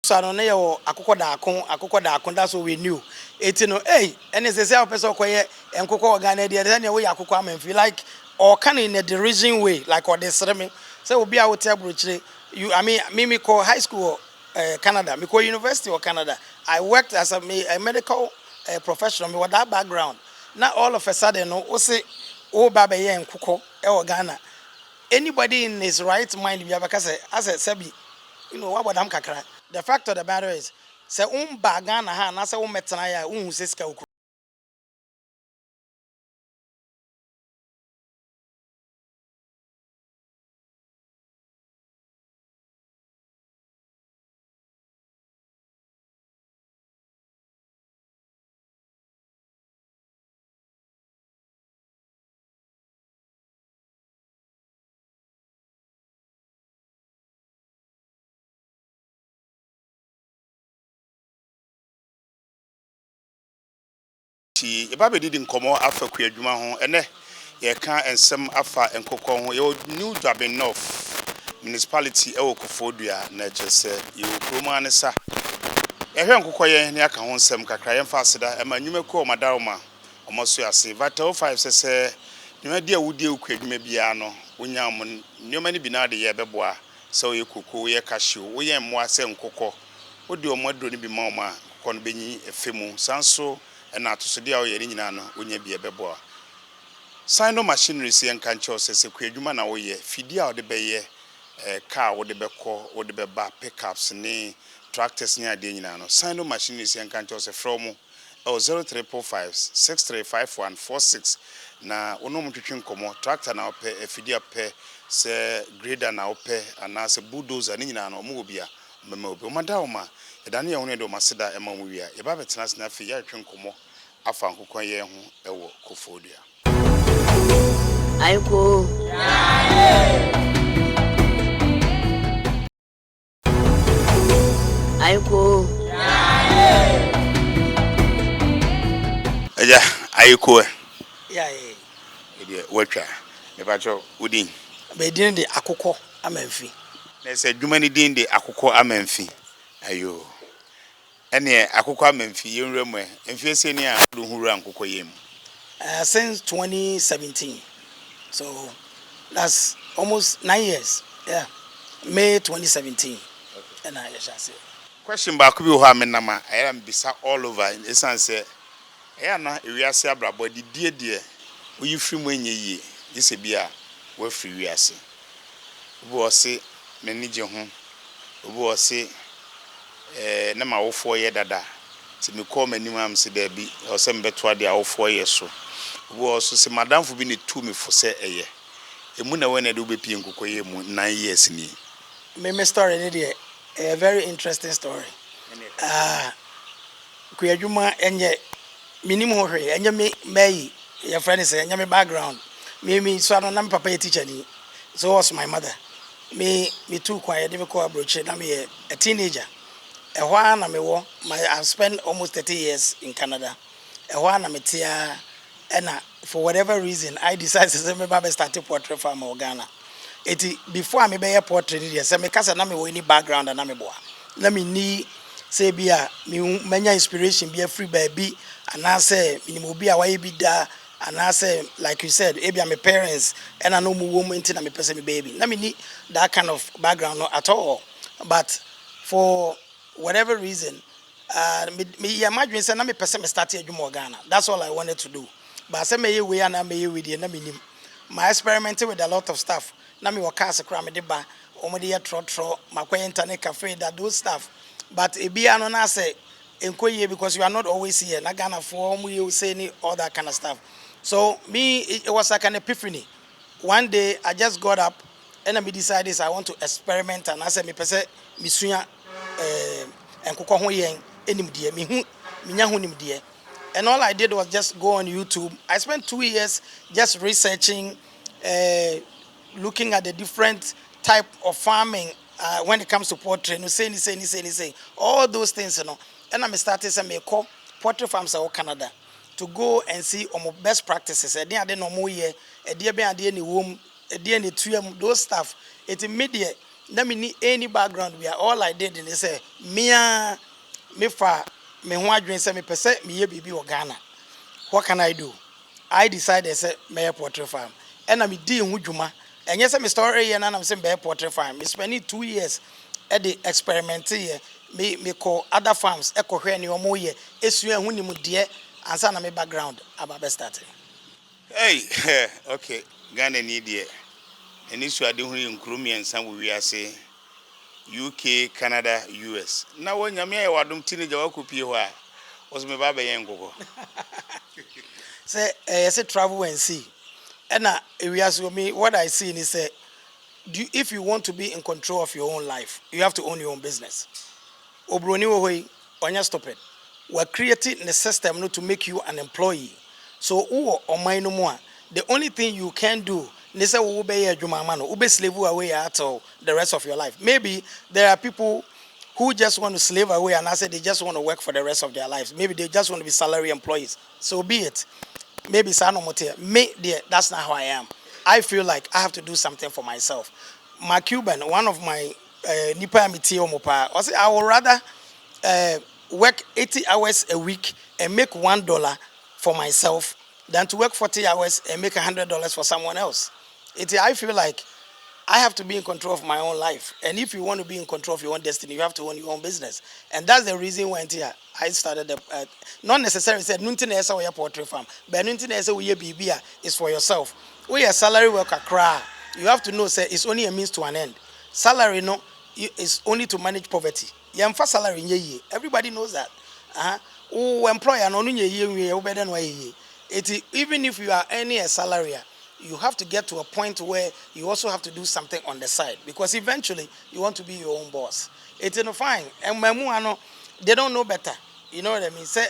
So I don't know Akoko da that's what we knew. It's hey, and it's the same person and Koko Organa, the other way Akoko Amenfi like or can in a derision way, like what they said me. So we'll be out there, you, I mean, me call high school, Canada, me call university or Canada. I worked as a medical professional, me with that background. Not all of a sudden, no, say, oh, Baba, and Koko, Ghana. Anybody in his right mind, as I said, you know what I'm kakra. The fact of the matter is, say bagana ha na say metana ya seska ukru. Ti eba be didi nkomo afa ku adwuma ho ene ye ka ensem afa enkokon ho ye new Dwabin North municipality e Okofodua na chese ye okroma ne sa ye hwe nkokoye ne aka ho nsem kakra ye mfa aseda e ma nwumaku o madaroma omoso ase vital 5 sese nwuma dia wudi ku adwuma bia no wonya mo nwuma ne bi na de ye beboa se ye koko ye cashew wo ye mmoa se nkokɔ wodi omodro ne bi ma oma nkokɔ no benyi efemu sanso na to so dia o yeri nyina no onya bia beboa sign no machinery se enka nche sese ku adwuma na wo ye fidi a wo de beye car wo de bekɔ wo de beba pickups ne tractors ne ade nyina no sign no machinery se enka nche se from 0345635146 na wonom twetwe nkomo tractor na opɛ afidi apɛ se grader na opɛ ana se bulldozer ne nyina no mo obia mema obi omadawoma edane ye hono de maseda ema mo wia ye ba betena sna afi ya twetwe nkomo afa nkokon ye ho ewo Kofodua. Ayekoo. Ayekoo. Eja Ayekoo. Yeah. Ede watwa. Me ba cho udin. Be din de Akoko Amenfi. Na se adwuma ni din de Akoko Amenfi. Ayo. Ene Akoko Amenfi ye nwura mu e. Emfi ese ni a do hura nkokɔ yem. Since 2017. So that's almost 9 years. Yeah. May 2017. Okay. And I shall say. Question back bi ho amenama I am bisa all over in essence na ewiase abrabo di die oyi firi mu enye yie yese bia wa firi wiase obo ose menije ho obo ose na ma wofo ye dada ti me call manim am se da bi ose mbeto ade awofo ye so obo ose se madamfo bi ne tu me fo se eye emu na wena de obepie nkokɔ ye mu 9 years ni me story ni dey a very interesting story. Kuyajuma enye minimum ho hwe enye me mai your friend say enye me background me so no na papa teacher ni so was my mother me too quiet dey me call abroche na me a teenager ehwa na me wo I've spent almost 30 years in Canada ehwa na me tia ena for whatever reason I decided to say me baba start portrait farm in Ghana. Before me be portrait ni say me kasa na me wo any background na me boa na me ni say bia me manya inspiration bia free baby and I say minimum bia why be da and I say like you said ebia my parents and I know mo woman na me person me baby na me need that kind of background not at all but for whatever reason me imagine say na me person me start adwuma Ghana. That's all I wanted to do. But I say me we and I me with na me nim my experimenting with a lot of stuff na me work as a cram de ba omode ye tro makwa internet cafe that those stuff but ebia no na say enkoye because you are not always here na Ghana for you say any all that kind of stuff. So me it was like an epiphany. One day I just got up and I decided I want to experiment and I said me pese me sua enkokɔ ho yen enim de me hu nya ho nim de. And all I did was just go on YouTube. I spent 2 years just researching looking at the different type of farming when it comes to poultry, no say all those things, you know. And I started some poultry farms in Canada to go and see best practices. And then no more year, a dear be any womb, a dear any those stuff. It's immediate. Let me need any background. We are all I did and they say me fa me ho adwen say me pese me ye bibi Ghana. What can I do? I decided say me poultry farm. And I me di ho dwuma. And yes, me story here na I'm saying be poultry farm. Me spending 2 years at the experiment here. Me call other farms e ko hwe ne omo ye esua hu nim de ansa na me background aba be starting. Hey, okay. Ghana need ye. And this you are doing Krumi and some we are say UK, Canada, US. Now when you may wadum teenager who was me baba yango. Say travel and see. And we ask me what I see is say if you want to be in control of your own life, you have to own your own business. Obroni wo hoi onya stop it. We're creating the system no to make you an employee. So the only thing you can do they say ube adwuma ube slave away at all the rest of your life. Maybe there are people who just want to slave away and I say they just want to work for the rest of their lives. Maybe they just want to be salary employees. So be it. Maybe me dear, that's not how I am. I feel like I have to do something for myself. My Cuban, one of my nipa mitio mopa, I would rather work 80 hours a week and make $1 for myself than to work 40 hours and make $100 for someone else. I feel like I have to be in control of my own life. And if you want to be in control of your own destiny, you have to own your own business. And that's the reason why I started not necessarily said nothing else we poultry farm, but nothing else we BBA is for yourself. We a salary worker cry. You have to know say it's only a means to an end. Salary no is only to manage poverty. Yamfa salary nye. Everybody knows that. Oh employer no nye better no even if you are earning a salary, you have to get to a point where you also have to do something on the side because eventually you want to be your own boss. It's no fine. And they don't know better. You know what I mean? Say,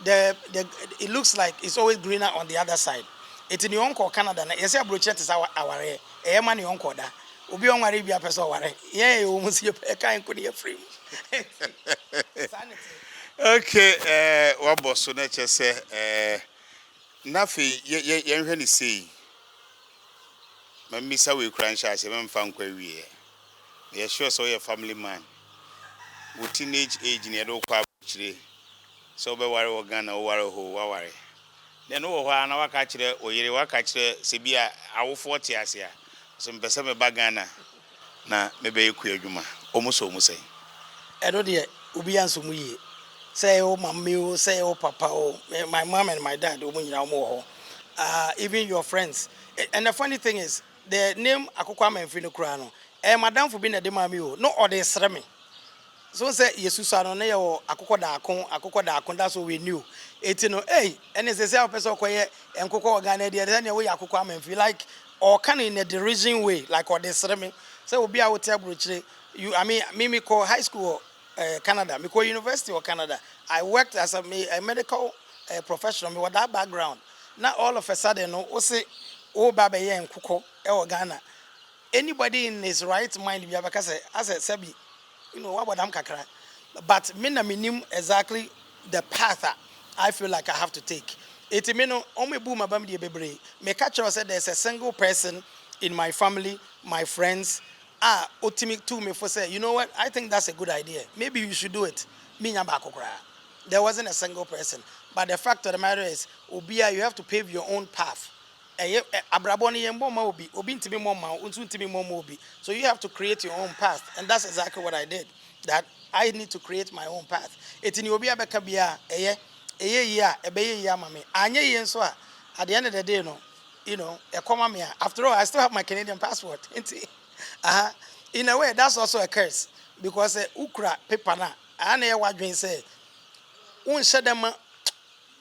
it looks like it's always greener on the other side. It's in your uncle Canada. You say brochure is our man your uncle da. Obi on worry be a person worry. Yeah, you almost you can't could you free. Okay, what boss so nature say Nafi ye ni say Mamisa we crank shash and fan query. You're sure so you're a family man. With teenage age in your dog today. So be worry or gun or worry. Then oh na waka kire oyere waka kire sebia awo 40 asia so mpese me bagana na mebe yeku adwuma omuso say Edo de obi anso mu yi say o mammy o say o papa o my mom and my dad o nyina mo ho even your friends. And the funny thing is the name Akoko Amenfi no kura no madam for being a de mami o no or dey sre me. So say Jesus ano na ye akoko da akon that's what we knew. Hey, and it's say person koye enkoko organ dey na we akoko Amenfi like or kind in a derision way like or dey sre me. Say obi a wote abrochire you me call high school Canada, me call university of Canada. I worked as a medical professional with that background. Now all of a sudden no say oh baba ye enkoko e Ghana. Anybody in his right mind be able say as a sebi what about them kakra? But me na minim exactly the path I feel like I have to take. It me no only boom abam de bebre. Me catch us say there's a single person in my family, my friends. Ultimate to me for say, you know what? I think that's a good idea. Maybe you should do it. Me nyamba kokra. There wasn't a single person. But the fact of the matter is, Obia, you have to pave your own path. Abraboni yembo ma obi ntimi moma untu ntimi moma obi. So you have to create your own path, and that's exactly what I did. That I need to create my own path. Etini obi abeka bia eye ya ebeye ya mame. Anye ye nso a at the end of the day no, e me. After all, I still have my Canadian passport. In a way, that's also a curse because ukra paper na ana ye wadwen say unhye dem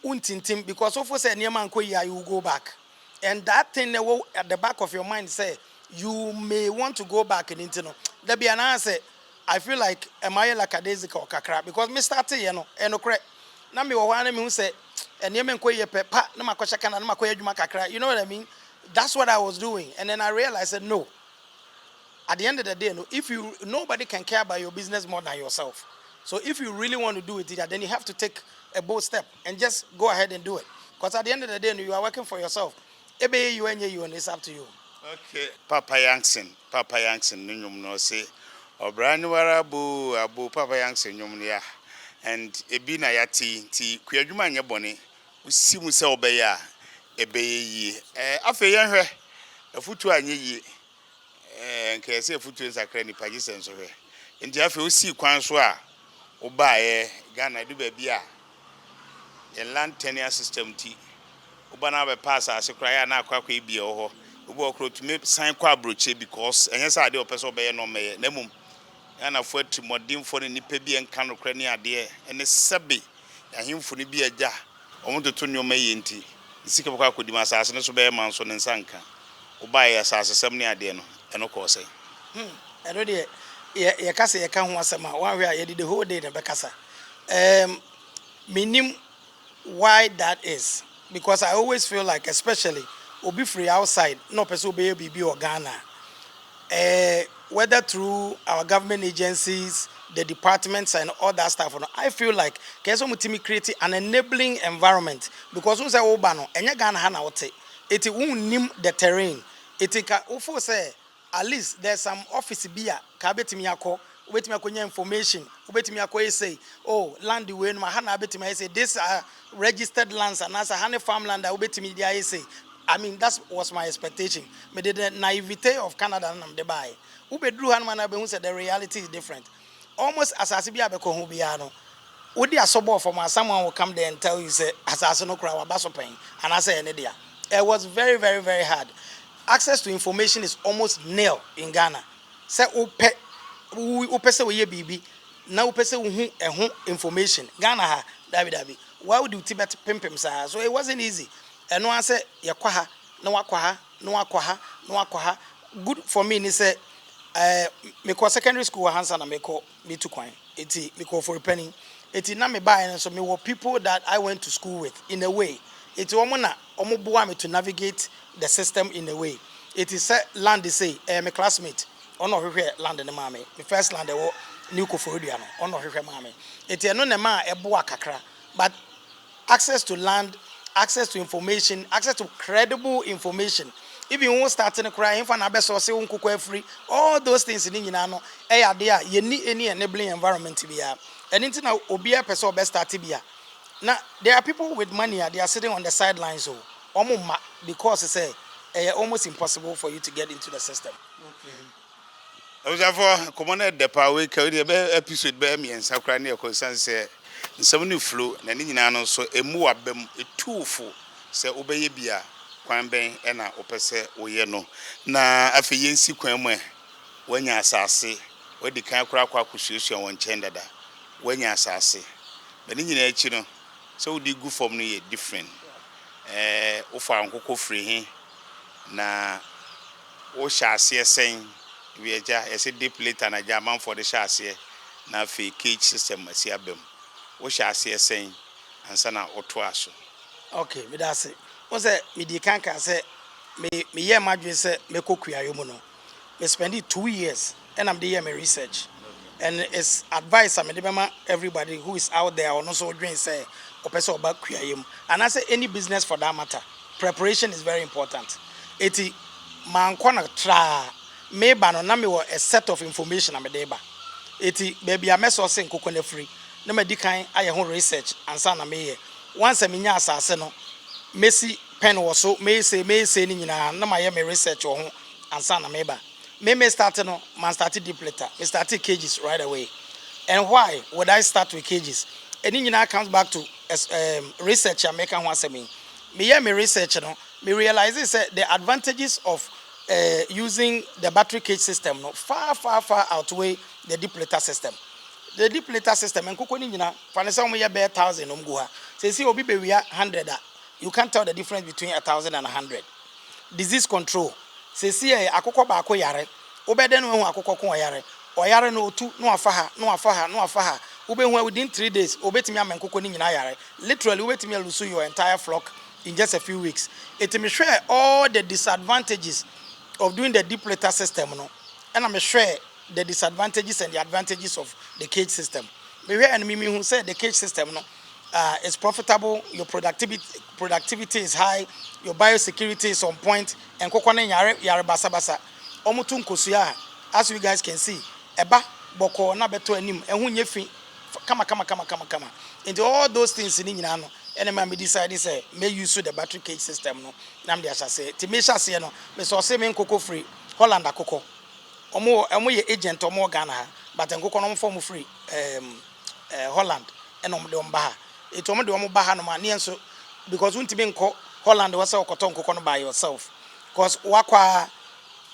untintim because of say niam anko ya you go back. And that thing at the back of your mind say you may want to go back in intino. There be an answer. I feel like am I like a daisy or kakra because me start correct. Na me wo me who say and niam anko ye pepa na makosha kana na makoya dwuma kakra. You know what I mean? That's what I was doing. And then I realized that no. At the end of the day, nobody can care about your business more than yourself. So if you really want to do it, then you have to take a bold step and just go ahead and do it. Because at the end of the day, you are working for yourself. You and it's up to you. Okay, Papa Yankson, no say, or Branwara Abu Papa Yankson, Yumnia, and Ebina Yati, T. Queerman Yaboni, we see Musa Obeya, Ebe, After a foot to a ye, and can say foot to a cranny pages and so. And Jaffe will see Quanswa, Oba, Ghana do baby, a land tenure system tea. Ubana be pass as a cry na akwa bi ho ubo okro to me sign kwa broche because enye sa ade opeso be no me na mum na fo atrimodin fo ni pa bi enka no kra ni ade ene sebe ahimfo ni bi agya omo to nyo maye nti sika kwa akodi ma asase no so be man so ne nsanka uba ye asase sem ni ade no eno ko se eno de ye kasa ye ka ho asema wa hwe a ye the whole day na be kasa minim why that is, because I always feel like, especially obi free outside no person be bibi or Ghana, whether through our government agencies, the departments and all that stuff, I feel like keso mutimi create an enabling environment, because we say obano enya Ghana ha na wote it nim the terrain it ka ofo say at least there's some office bia ka betimi akọ ubetimi akonya information ubetimi akọ say oh land we no ha na betimi say this are registered lands and as a honey farmland that ubetimi dia say. I mean, that was my expectation. But the naivete of Canada and the buy. Ube drew Hanman Abe said the reality is different. Almost as Asibia Beko Hubiano. Would the suburb from someone will come there and tell you, say, Assassino Krawa Basopeng, and I say, Nedia. It was very, very, very hard. Access to information is almost nil in Ghana. Say, Upe se we bibi, now Upe se information. Ghana ha, David. Why would you Tibet pimpim, sir? So it wasn't easy. And no one said, Yakwaha, no Aquaha, no Aquaha, no Aquaha. Good for me, he said, me ko secondary school hands and me ko me to coin. Eti me ko for a penny. Eti na me buy and so me were people that I went to school with in a way. Eti omo bua me to navigate the system in a way. It is land they say, my classmate, ono hwehwe land ne ma me. The first land wo new ko for no, ono hwehwe ma me. Eti eno ne ma e bua kakra. But access to land, access to information, access to credible information. If you won't start to cry, if an abyss or say free, all those things in Inano, there, you need any enabling environment to be. And into now, Obia person best start to be. Now, there are people with money, they are sitting on the sidelines, so because it's almost impossible for you to get into the system. I was therefore commander the power episode be me and sakra ne concern say nsɛm no flow na ne nyina no so emu abam etuufo sɛ obɛyɛ bia kwan bɛn ɛna opɛsɛ oyɛ no na afi yensi kwan mu wanya asase wadi kan kora kwa kususu won kyɛn dada wanya asase na ne nyina akyi no sɛ wodi gu form no yɛ different ofa ankokɔ free he na o hyɛ aseɛ sɛn wiagya ɛsɛ deep later na jaman for the hyɛ aseɛ na afi cage system asi abam wo hyase esen ansa na otoaso. Okay, me that's it. What's that? Me di kanka say me year madwin say me kokuayo mu no. Me spend 2 years and I'm doing my research. And it's advice I me everybody who is out there or no so dream say opese oba kuayo. And I say any business for that matter, preparation is very important. Eti man kwana tra me ba no na me a set of information am dey ba. Eti baby I meso say nkokone free. Na me di kan aye ho research ansa na me ye once me nya asase no mesi pen wo so me say ni nyina na ma ye me research wo ho ansa na me ba me start no man start deep later me start cages right away. And why would I start with cages? Any nyina comes back to research I make ho asemi me ye me research no me realize the advantages of using the battery cage system no far outweigh the deep later system. The deep later system and kokoni nyina fanesa omo ye be 1000 omgu ha say see obi be we 100 you can't tell the difference between 1000 and 100. Disease control say see akoko ba akọ yare obede no hu akoko ko oyare no otu no afa ha ube hu within 3 days obetimi am kokoni nyina yare literally obetimi lose your entire flock in just a few weeks. It me share all the disadvantages of doing the deep later system no and I'm sure the disadvantages and the advantages of the cage system. Me and me who said the cage system no it's profitable, your productivity is high, your biosecurity is on point, and kokone yare basa basa. Omutu nkosua, as you guys can see, eba boko na beto anim, ehun yefi kama. Into all those things in nyina no, ene ma me decide say may use the battery cage system no. Na me asha say, ti me sha say no, me so say me nkoko free, Holland akoko. Omo ye agent omo Ghana ha, but nkoko no form free Holland and de omba ha. It omo de omo ba ha no ma ne enso because untimi nko Holland was okoton nkoko no by yourself. Because wakwa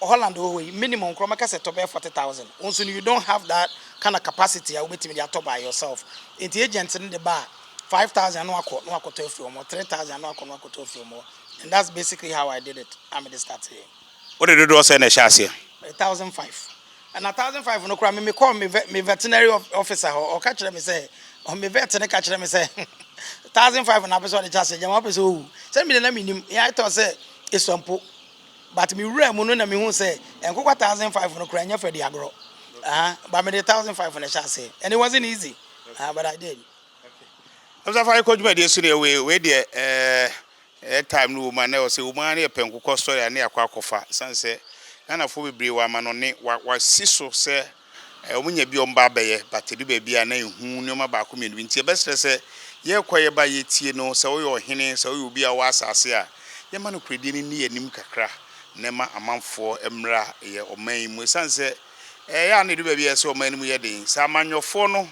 Holland minimum kromaka set up 40,000. Also you don't have that kind of capacity I will be top by yourself. In the agents in the bar 5,000 no akko to few more 3,000 no akko to few more. And that's basically how I did it. I'm at the start here. What did you do say na chassis? 1,005. And 1,005 no me call me veterinary officer or catch them say or me veterinary catch them say 1,005 na person the chassis jam up so send me the name I thought say it's simple. But me rare no na me hu say enko 1,005 no kra nya for the agro. But me the 1,005 on the chassis. And it wasn't easy. But I did. Okay. Am say for dey so we dey time no woman na say woman na pen kokọ story na akwa akofa sanse Ghana fo bebre wa ma no ne wa siso se omunya bi omba abaye but edu ba bia na ehu nyoma ba ko menu ntie besere se ye koye ba ye tie no se wo ye ohene se wo ye obi a wa asase a ye ma no kredi ni anim kakra ne ma amanfo emra ye oman mu sanse ya na edu ba bia se oman mu ye den sa amanyofo no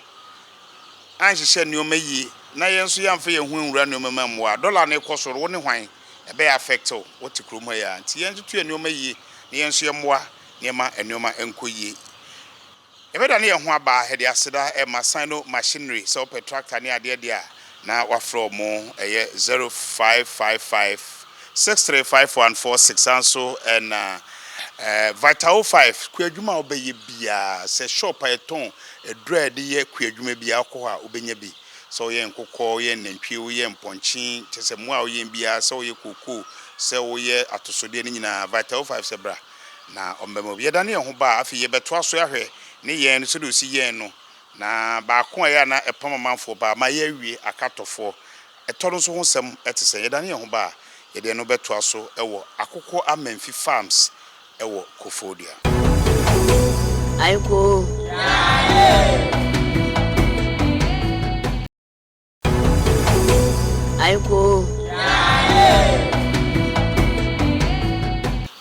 anhihye nyoma yi na yenso yamfa ye hu nwura nyoma mamwa dollar na ekosoro wo ne hwan ebe affect o what krom ya nti yenso tu nyoma yi na yenso yemwa nema nyoma enkoyi ebe da na ye ho aba hede aseda e masino machinery so per tractor ne ade dia na wafro mo eye 0555 635146 anso and Vital 5 kwadwuma obeye bia se shop eton edred ye kwadwuma bia akọ obenya bi so ye nkokọ ye nantwie ye mponchi tese mu a ye bia so ye koko se wo ye atosode ni nyina Vital 5 se bra na ombemo ye da ne ho ba afi ye beto aso ahwe ne ye no so do si ye no na ba ko ya na epam manfo ba ma ye awie akatofo etoro so ho sem etese ye da ne ho ba ye de no beto aso ewo Akoko Amenfi farms ewo Kofodia. Ayekoo. Ayekoo.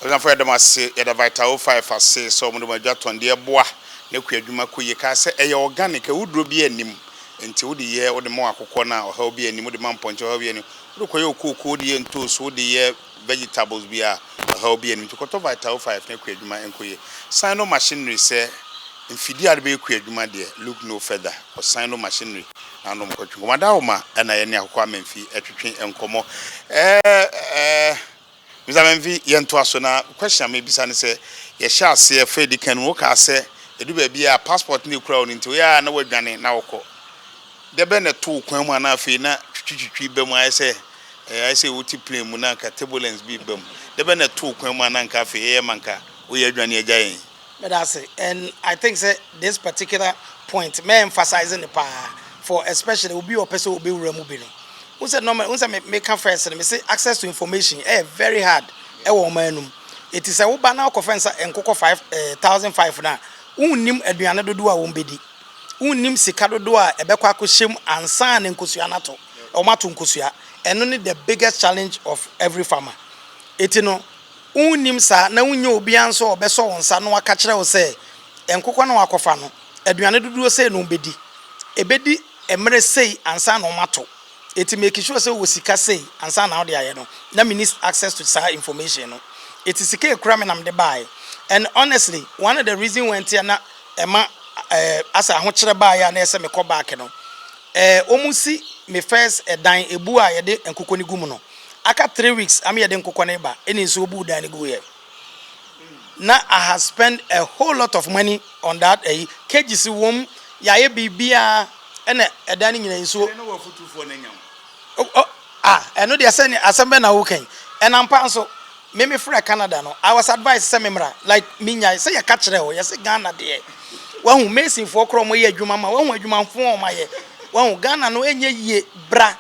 Oza for dem ase ye da Vital 5 ase so mo dem adwaton de eboa na kwadwuma koye ka se eye organic wuduro bi anim enti wo de ye wo de mo akokọ na oha obi anim wo de mamponche oha obi anim wo koye okoko de ye ntos wo de ye vegetables bia how be and to koto Vital 5 na kwadwuma enkoye sino machinery say mfidi ade be kwadwuma de look no further or sino machinery na no mkotwo madawoma na ye ne Akoko Amenfi etwetwe enkomo Mr. Amenfi ye nto aso na question me bisa ne say ye sha ase fedi kan wo ka se edu ba bia passport ne kura oni nti ya na wadwane na wokọ de be na to kwan mu na afi na twitwitwi be mu ayese I say uti plane mu na ka turbulence bi bam de be na to kwan mu na nka fe manka wo ye adwane agyan But that's it. And I think that this particular point may emphasizing the power for especially will be a person will be removing. Who said no? Who said make first and me say access to information very hard. It is a ubana conference and cocoa 5,005 now. Unim eduane do a wombedi. Unim sikado do a ebekwa kushim and san and kusuanato or matun kusuya. And only the biggest challenge of every farmer. It no unim sa na unyo obi anso obeso wonsa no aka kire wo se enkokọ na wakofa no aduane duduo se no bedi ebedi emre sei ansa na omato eti make sure say wo sika sei ansa na wo de aye no na me need access to that information no it is sika ekura me nam de buy and honestly one of the reason went here na ema asa ho kire buy ya na ese me ko back no omusi me first edan ebu a ye de enkokọ ni gumu no aka 3 weeks am ye de nkokọ na ba eni so obu dan go here. Now I have spent a whole lot of money on that kgs wom ya ye bibia ena edan nyina so eno de say asembe na wo kan enampa so me free Canada no I was advised say memra like minya say ya ka kire ho ye say Ghana de wa hu mesin fo kro mo ye adwuma ma wa hu adwuma fo o ma ye One Ghana no enye ye bra.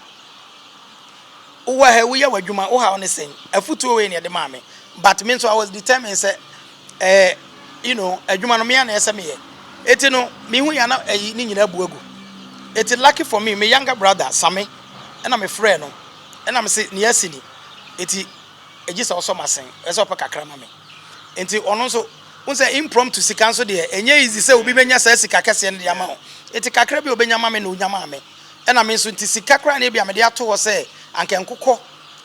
Uwa he we ya wadwuma wo ha on sen. Afutu we ne de ma me. But me so I was determined say you know, adwuma no me ya na ese me ye. Eti no me hu ya na ni nyina bu agu. Eti lucky for me, my younger brother Sami, and I'm a friend no. And I'm say near sini. Eti eji so so masen. Eso pa kakra ma me. Enti ono so unse impromptu sika so de enye easy say obi benya sa sika kese ne de ma ho. Eti kakra bi obenya ma me na onya ma me. And I mean so nti sika kra na bia me de ato ho say anke nkokɔ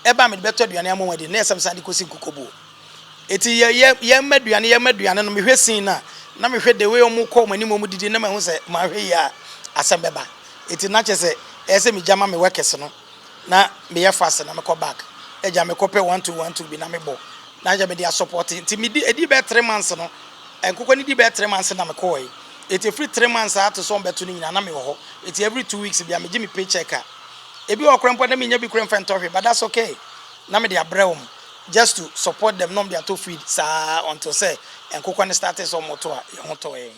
eba me de beto aduane amon wadi na esem sande kosi nkokɔ bu. Eti ye maduane no me hwesin na me hwe de we omu kɔ mani mo didi na me hu say ma hwe ya asem beba. Eti na che say ese me jama me workers no na me ye fast na me kɔ back. Eja me kɔ pe 1212 bi na me bo. Na ja me dey support nti me di edi be 3 months no enkokɔ ni di be 3 months na me kɔ yi. Eti free 3 months ato so beto ni nyina na me ho. Eti every 2 weeks bia me gi me paycheck a ebi okrampo na me nya bi kramfa ntohwe but that's okay. Na me dey abrewum just to support them no be to feed sa until say enkokɔ ne started so moto a ye ho to yen.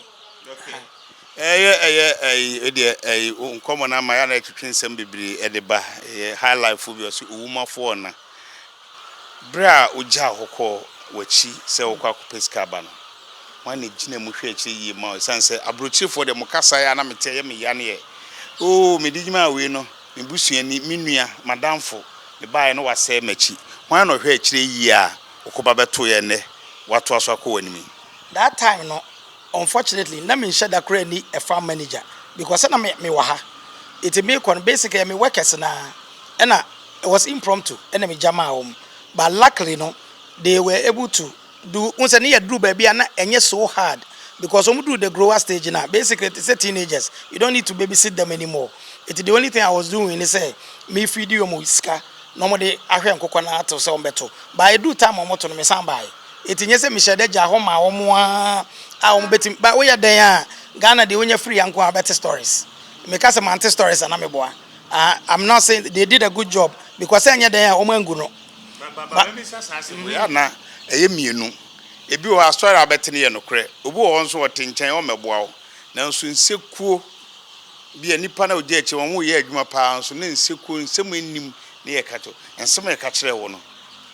Uncommon na ma ya na twetwe nsem bibiri e de ba high life bi o so owumafo na bra ogya hokɔ wachi se wokɔ akopeska ba no wan gina mu hwe akiri yi ma sanse abrochifo de mukasa ya na mete ye me ya ne o me digima we no me busuani menua madamfo me bae no wase machi wan no hwe akiri yi a okoba beto ye ne wato aso akɔ wanimi That time no unfortunately na me share that kra ni a farm manager because na me wa ha it me kon basically me workers na and it was impromptu and me jama home but luckily no they were able to do once na do baby na enye so hard because when do the grower stage now basically it's a teenagers you don't need to babysit them anymore. It's the only thing I was doing is say me feed you mo iska no mo de ahwe nkokɔ na ato se ombeto but I do time mo to no me san bai it nyese me shede gya ho ma wo mo a wo betim but we ya den a Ghana de wonya free anko a better stories me ka se man stories na me boa. I'm not saying they did a good job because anya den a wo mangu no but me sasa ya na eye mienu ebi o astori abetene ye no kre obi wo nso wote nchen o meboa wo na nso nsekuo bi anipa na oje eche won wo ye adwuma pa nso na nsekuo nsem ennim na ye kato ensem ye ka kire wo no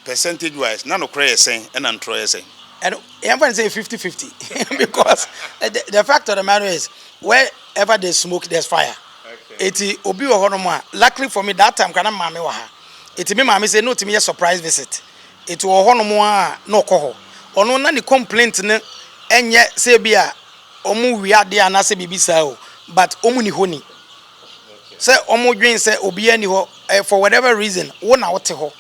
percentage wise na no kre ye sen na ntro ye sen and everyone say 50-50 because the fact of the matter is wherever there's smoke there's fire. Okay. Eti obi wo hono mo a luckily for me that time kana mama wa ha eti me mama say no to me a surprise visit eti wo hono mo a no kɔ ho ono na ni complaint ne enye se bia omu wiade ana se bibisa o but omu ni honi se omu dwen se obi ani ho for whatever reason wo na wote ho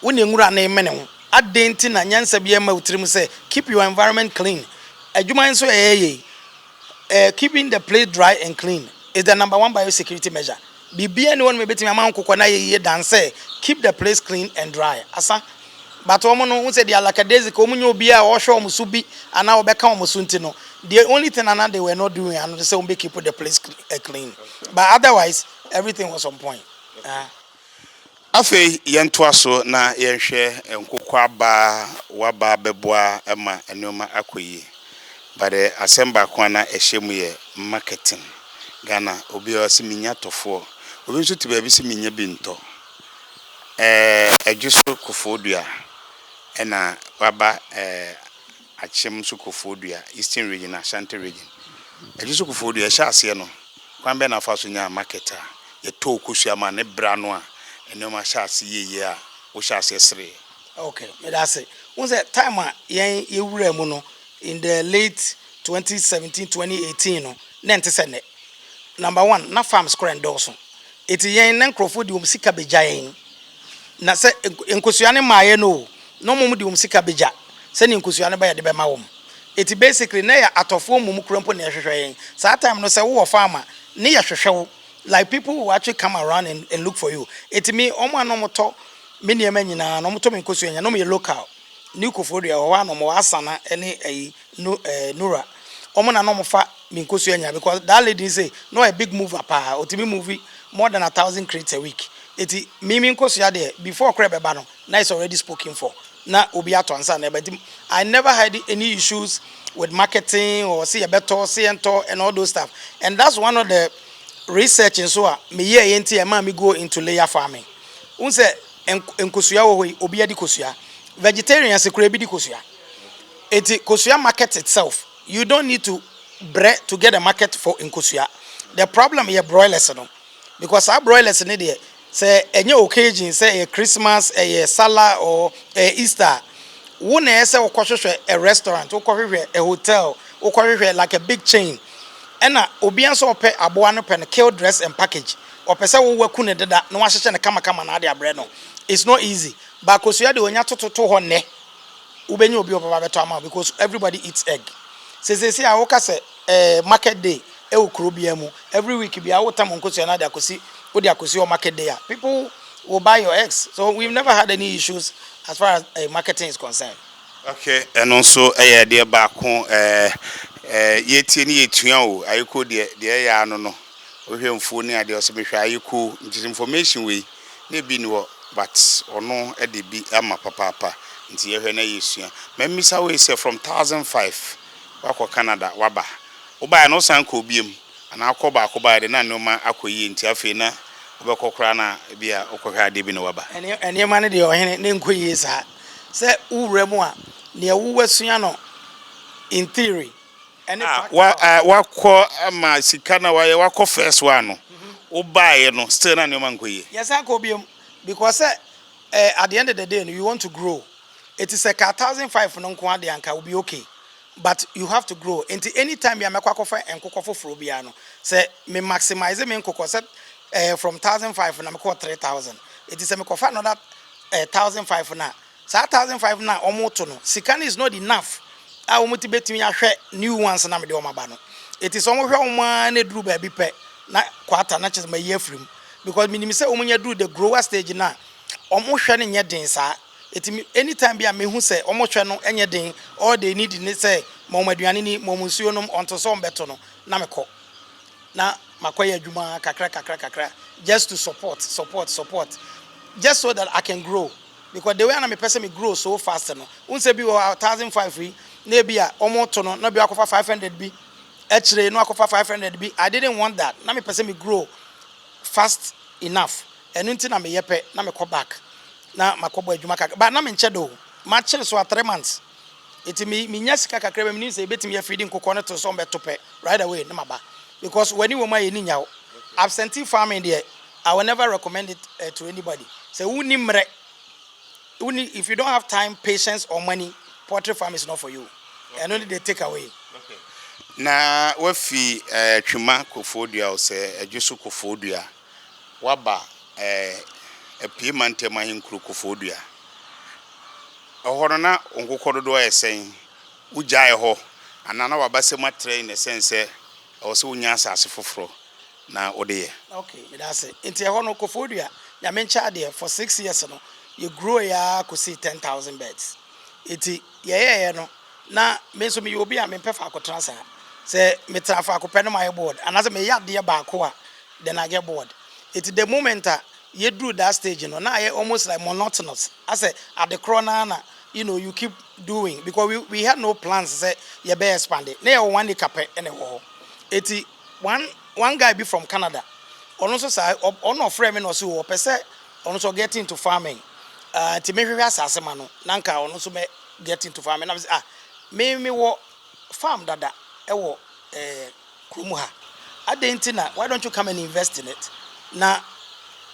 wo ne ngura na emene ho adenti na nyansa bia ma utrim se keep your environment clean adwuma nso keeping the place dry and clean is the number 1 biosecurity measure bibia ni won me betimi ama nkokɔ na ye dance keep the place clean and dry asa but omo no unse dia lakadezi ko munyo bia o hwe omo so bi ana obeka omo so ntino the only thing ana they were not doing and say we keep the place clean but otherwise everything was on point. Afei yento aso na yenhwe nkokɔ aba waba beboa ema enoma akoyi but asemba kwa na ehyemu ye marketing Ghana obi o se minya tofo obi nso ti ba bi se minya bi nto adwuso kofodua ena waba achem so kofodua Eastern region Ashanti region adwuso kofodua sha ase no kwan be na fa so nya marketer ye to kosua ma ne bra no a enoma sha ase ye a wo sha ase sere. Okay, me that say once time yen ye wura mu no in the late 2017-2018 no na ente se ne number 1 na farm square endorsement eti yen na nkrofo di omsika beja yen na se nkosuane maaye no mum di omsika beja se ni nkosuane ba ye de be ma wom eti basically na ya atofo mum krompo na hwehwe yen sa time no se wo farmer ne ya hwehwe like people who actually come around and look for you eti me omo anomoto me ne ma nyina no moto me nkosuane no me local ni kofodia wo wa no mo asana ene nura omo na no mo fa me nkosuane because that lady say no a big mover pa otimi movie more than 1,000 crates a week. Eti mimi nkosuya there before crebe ba no na is already spoken for na obi ato ansa na but I never had any issues with marketing or see a better see and all those stuff and that's one of the research nso a me ye enti e ma me go into layer farming. Unse enkosua wo hoi obi adi kosua. Vegetarians ekura bi di kosua. Eti kosua market itself. You don't need to bread to get a market for nkosua. The problem here broilers no. Because our broilers in there say any occasion say a Christmas, a Salah or a Easter. One say a restaurant, a hotel, like a big chain. And obian so pay aboano pen kill dress and package. Or pesa wo wakune deda no wahye na kama na ade abre no. It's not easy. But kosua de onya to ho ne. Ubenya obi oba beto ama because everybody eats egg. Say I woka say market day e okro bia mu every week bia wo tam nkosua na de akosi wo de akosi o market day. People will buy your eggs. So we've never had any issues as far as marketing is concerned. Okay, and also dear back home yeti ni etua o Ayekoo de ya no no ohwemfo ni ade oso behwe Ayekoo nti information we na bi ni wo but ono de bi ama papa nti ye hwe na yesua memisa we say from 1005 wako Canada waba oba no san ko biem ana akoba akoba de na no ma akoyi nti afi na obekokra na bia okokra de bi no waba ene ma ne de ohene ne nkoyi sa se uwremu a ne wuwasua no in theory wako ama sikana wako first one no obaye no still na nyoma nkoyi. Yes I go biem because at the end of the day you want to grow. It is a 1,005 no nko ade anka will be okay. But you have to grow. Until any time you make akofa enkoko foforo bia no say me maximize me enkoko set from 1,005 na me call 3,000. It is a me kofa another 1,005 na. So 1,005 na omoto no. Sikana is not enough. I will motivate me ahwe new ones na me de omaba no. It is omo hwe omo na duru ba bi pe na quarter na chese me year free because minimum say omo nya duru the grower stage na omo hwe ne nye den sa. Anytime be a me who say omo hwe no enye den all they need ni say mom aduane ni mom nsuo no onto so mbeto no na me ko na makoye adwuma kakra just to support just so that I can grow because the way na me person me grow so fast no unse bi 1,005 free na bi a omo to no na bi akofa 500 bi echire no akofa 500 bi. I didn't want that na me person me grow fast enough and until na me yepe na me ko back na makobo adwuma kakra ba na me nche do ma chire so 3 months it me nya sika kakra me ni say betimi ya feeding kokon to so mbeto pe right away na maba because when you ma ye ni nya absentee farming there I will never recommend it to anybody. Say if you don't have time, patience or money, poultry farm is not for you. Okay. And only they take away. Okay. Na wafi twima kofodua o se adweso kofodua waba payment ma hinkru kofodua ohoro na onkokododo esen ugyae ho anana wabase matre in the sense o se unya asase foforo na odeye. Okay, that's it. Inti ho no kofodua ya mencha there for 6 years no you grow ya ko see 10,000 beds. Iti ye no na me so me obi a me pefa ko transfer say me transfer ko pen my board and as me yade ba ko a then I get bored. It's the moment you do that stage no now almost like monotonous. I say at the corner na you keep doing because we had no plans say you be expand it. Na one day cape anyhow. Iti one guy be from Canada. Also say on no frame no so person also get into farming. To me hwe asase ma no nanka ono so me get into farming. I say me wo farm dada e wo krumu ha. Adentina why don't you come and invest in it? Now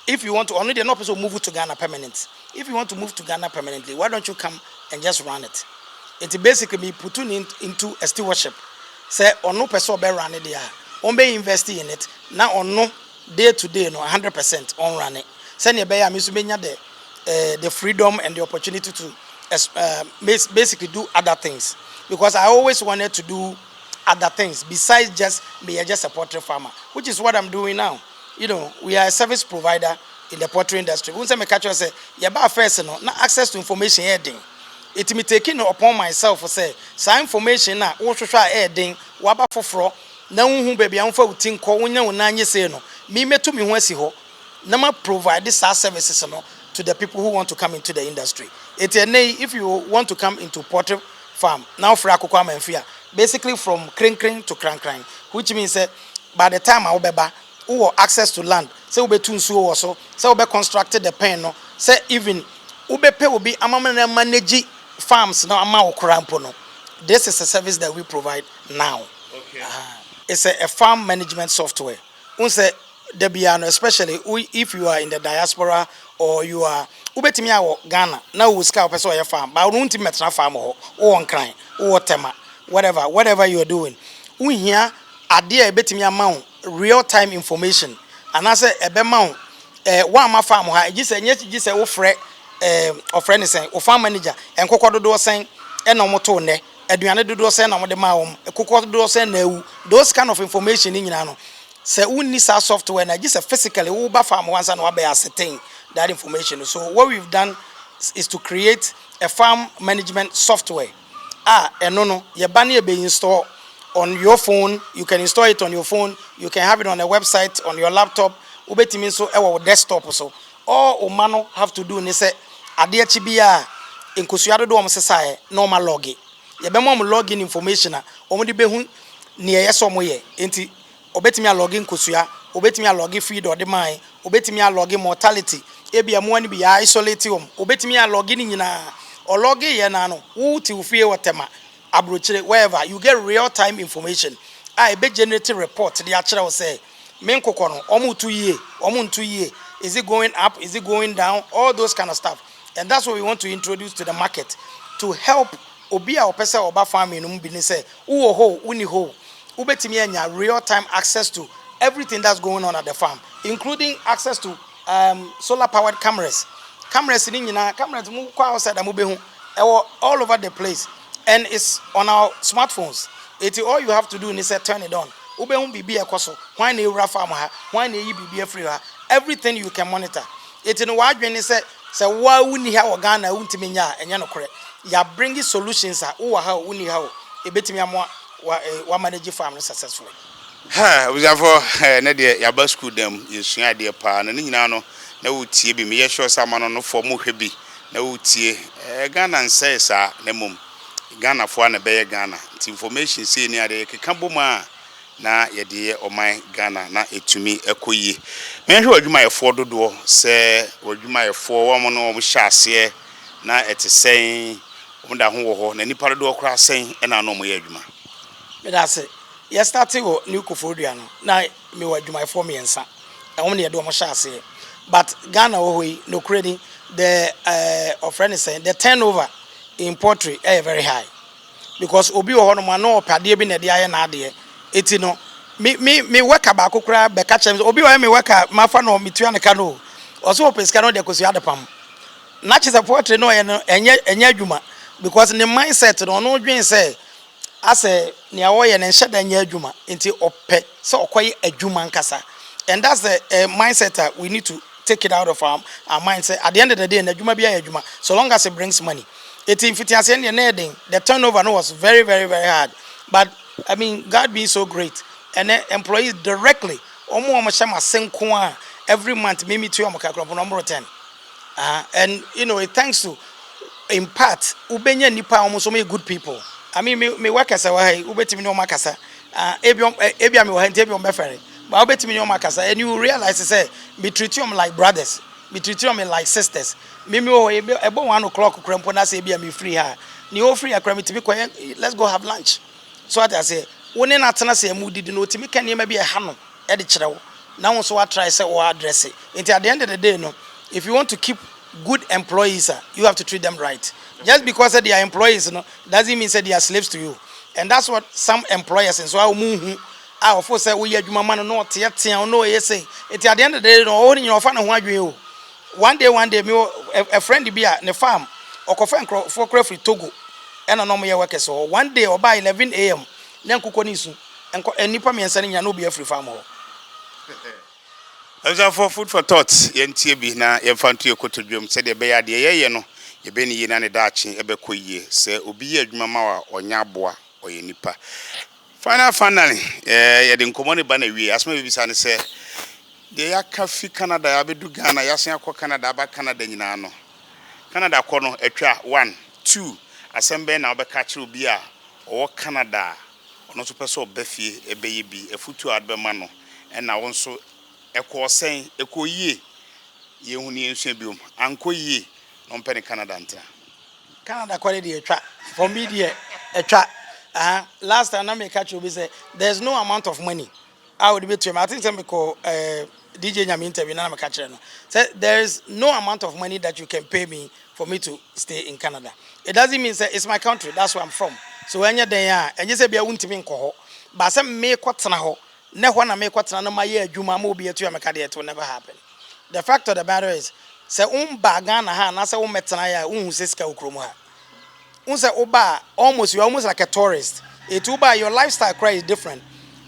if you want to only the no person move to Ghana permanent. If you want to move to Ghana permanently, why don't you come and just run it? It's basically me putting into a stewardship. Say ono person be run it there. On be investing in it. Now on no day to day no 100% on run it. Send your be so the freedom and the opportunity to basically do other things because I always wanted to do other things besides just be just a poultry farmer, which is what I'm doing now. We are a service provider in the poultry industry. Once I catch you say, yeah, first no access to information heading. It me taking upon myself for say, some information na wo hwehwe heading waba foforo na hu baby amfa utin ko wonya wonanye say no. Me metu me ho asi ho. Na ma provide these services no to the people who want to come into the industry. If you want to come into poultry farm, now for Akoko Amenfi, basically from kring to kran, which means by the time I will who access to land say ube tu nsuo wo so say ube constructed the pen no say even ube pay obi amama na manage farms na ama wo krampo no. This is a service that we provide now. Okay. It's a farm management software. Unse debiano, especially if you are in the diaspora or you are ubetimi awo Ghana na wo ska person your farm but unti metra farm or on crying or tema whatever you are doing. Un here ade ebetimi amount real time information and I say ebe mount one ma farm ha just wo frɛ of friend is saying o farm manager enkokɔ dodo sen e na moto ne aduane dodo sen na mo de ma wo ekokɔ dodo sen na ewu those kind of information ni nyina no say unni sa software na just physically wo ba farm once and wa be ascertain that information. So what we've done is to create a farm management software. No your banner be installed on your phone. You can install it on your phone. You can have it on a website on your laptop. Ubetimi so our desktop so. All umano have to do ni say ade chibia inkusuado do omsesae normal login. Ye be mom login information a omde behu ne yeso moye. Enti obetimi a login kusua, obetimi a login feed or the mine, obetimi a login mortality. Ebi amuani bi ya isolate obetimi a login nyina or login ye na no wo ti ufie whatever abrochire wherever you get real time information. I be generating report the actual say men kokono omu 2 year omu 2 year is it going up, is it going down, all those kind of stuff. And that's what we want to introduce to the market to help obi a opesa oba farming no bi ni say wo ho uni ho ubetimi anya real time access to everything that's going on at the farm, including access to solar powered cameras ni nyina cameras mu kwa outside amu behu all over the place and it's on our smartphones. All you have to do is say turn it on ubehu bibi ekoso why na ewura farm ha why na yi bibi free ha everything you can monitor it no wa adwene say wa uni ha Ghana untimi nya enya no kore ya bring solutions ha wo ha uni ha ebetimi amwa wa manage farm successfully. We have na de ya ba school dem yesua de pa na nyina no na wotie bi me ye sure sama no for mo hwe bi na wotie Ghana nse sa na mum Ghana fo na be Ghana information say ni ade keka boma na ye de oman Ghana na etumi ekoyi me hwe adwuma ye fo dodo se adwuma ye fo wo mo no mo hyase na etesen mo da ho wo ho na nipa dodo kra sen na no mo ye adwuma me da say yes starting wo new kofodua no na me wa adwuma for me ensa e wo ne ye do mo hyase but Ghana wo no credit the of friend is saying the turnover in poultry is very high because obi wo no no opade bi na de aye na ade eti no me work about kokra be ka chem obi wo me work mafa no metua ne ka no oso opeska no de kosu adepam na chese poultry no enye adwuma because the mindset no no dwen say ase ne awoye ne nhye da nya adwuma enti ope so okoye adwuma nkasa and that's the mindset that we need to take it out of our mindset. At the end of the day, adwuma bi adwuma so long as it brings money. It in fitiase and the turnover no was very very very hard, but I mean God being so great and employees directly omo shama senko every month me to omo number 10 and you know it thanks to in part ubenya nipa omo so many good people. I mean me work as a way ubetimi no makasa ebia me wo hante ebia me fere but ubetimi no makasa and you realize say me treat you like brothers, me treat you like sisters. Me ebo 1 o'clock krempo na say ebia me free ha ni o free akra me timi ko let's go have lunch. So what I say woni na tena say mu didi no timi kan yema bi e ha no e de kire wo na wo so wa try say wo address it. Until at the end of the day no, if you want to keep good employees you have to treat them right. Just because they are employees no doesn't mean say they are slaves to you. And that's what some employers and so I of course say we adwuma man no teatea no say it at the end of the day no only you fa na ho adwen o one day me a friend bi a ne farm okofa nkro for free Togo and no mo ye work so one day oba 11 am na nkukọ ni su enko enipa me nsa nya no be free farm ho. As for food for thought yentie bi na yemfanto ekotodwom se de be ya de ye no ye be ni yi na ne daachi ebekoyie se obi ye adwuma ma wa onya aboa oye nipa. Finally, ye de nkomo ne ba na wie asma bi bisa ne se de yaka fi Canada ya bedu Ghana yasen akọ Canada ba Canada nyina no Canada kọ no atwa 1 2 asembe na obeka kire obi a o Canada ono so pese obefie ebeye bi afutu adbema no na wonso ɛkɔ sɛn ɛkɔ yie yehu ne ensu biom anko yie no mpɛ Canada ntia Canada quality a trap for me there a trap. Last time I make catch you say there's no amount of money I would be to him. I think some call DJ Nyam interview na catch no. Say there is no amount of money that you can pay me for me to stay in Canada. It doesn't mean say it's my country, that's where I'm from. So when you're there and you say be a wuntimi nko but say me kwatena ho na ho na me kwatena no ma ye adwuma ma obi etu ameka de it will never happen. The fact of the matter is say ba Ghana ha na say metena ya unhu sesika ukromu ha. Unse uba almost you're almost like a tourist. It uba your lifestyle cry is different.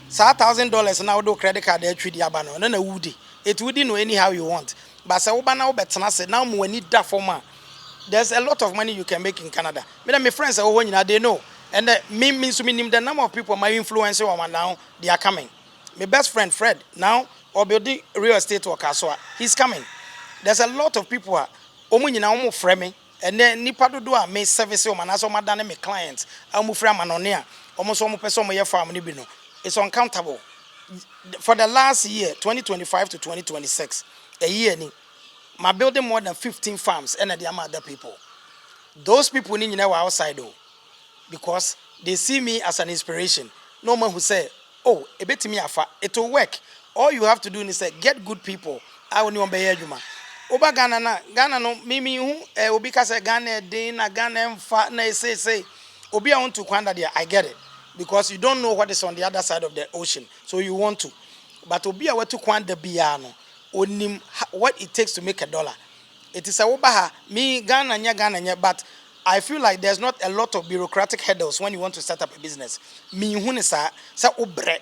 So $1,000 now do credit card there treat yabano. No woody. It wouldn't know anyhow you want. But say uba now betana say now when need that for man. There's a lot of money you can make in Canada. Me and my friends are when they know. And me means to me the number of people my influencer woman now they are coming. My best friend Fred now or building real estate worker so he's coming. There's a lot of people omu nyina omu frame and then nipa do a me service o manaso madane me clients omu frame manone a omu so omu pese omu ye farm ni bi no. It's uncountable. For the last year 2025 to 2026 a year ni my building more than 15 farms and the other people. Those people ni nyina were outside though because they see me as an inspiration. No man who say, oh, a bit me afa, it will work. All you have to do is say, get good people. I will not be here, Juma. Oba Ghana no, mimi who, obi kase Ghana din na Ghana mfa na say, obi I want to kwanda there. I get it because you don't know what is on the other side of the ocean, so you want to. But obi I want to kwanda biano, onim what it takes to make $1. It is a obaha me Ghana, but I feel like there's not a lot of bureaucratic hurdles when you want to set up a business. Me hunisa sa obre.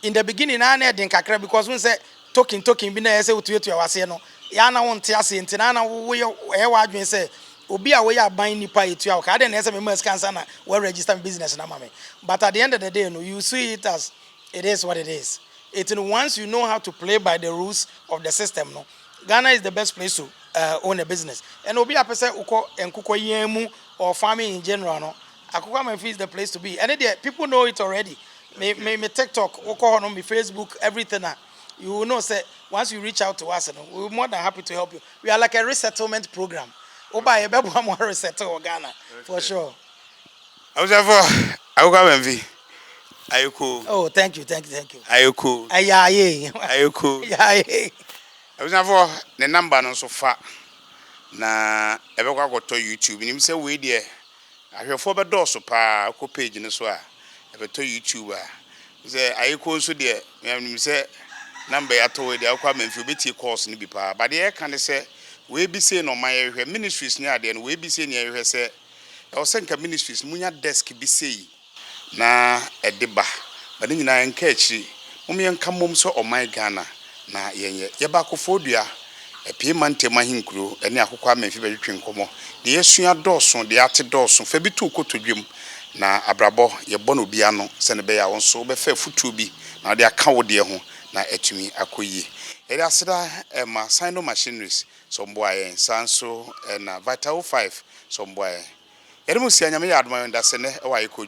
In the beginning, I never did kakra because when say talking, be na say utu awase no. Ya na won te ase nti na we wadwen say obi a we ya ban nipa etu a ka dey na say me mas cancer na we register business na mame. But at the end of the day, no, you see it as it is what it is. Once you know how to play by the rules of the system, no, Ghana is the best place to own a business. And obi a person uko enkuko yemu or farming in general, no, Akoko Amenfi is the place to be. And people know it already. Me TikTok, uko on me Facebook, everything. You will know, say, once you reach out to us, we're more than happy to help you. We are like a resettlement program. Oba a baby more resettle Ghana, for sure. I was for Akoko Amenfi Ayekoo. Oh, thank you. Ayekoo. Ayekoo. Yeah. I was for the number no so far. Na ebekwa goto YouTube nim se we de ahwefo be do so pa ko page ne so a ebeto YouTube a se Ayekoo so de nim se number ato we de Akoko Amenfi obeti course ne bi pa but de can say we bi say no man hwe ministries ne ade no we bi say ne hwe se e o senka ministries munya desk bi say na edeba but ni nyina enka akiri mum yenka mom so o man Ghana na yenye yeba akofodua epie mantema hinkuro ene Akoko Amenfi bedwetwe nkomo de yesua dɔɔso de ate dɔɔso fa bi tu kotodwem na abrabɔ yebɔ no bia no se ne be ya wonso be fa futuo bi na de aka wo de ho na atumi akoyi ere aseda ma sino machineries so mboaye sanso na vital 5 so mboaye ere musia nyame ya adoma ndase ne e wa Ayekoo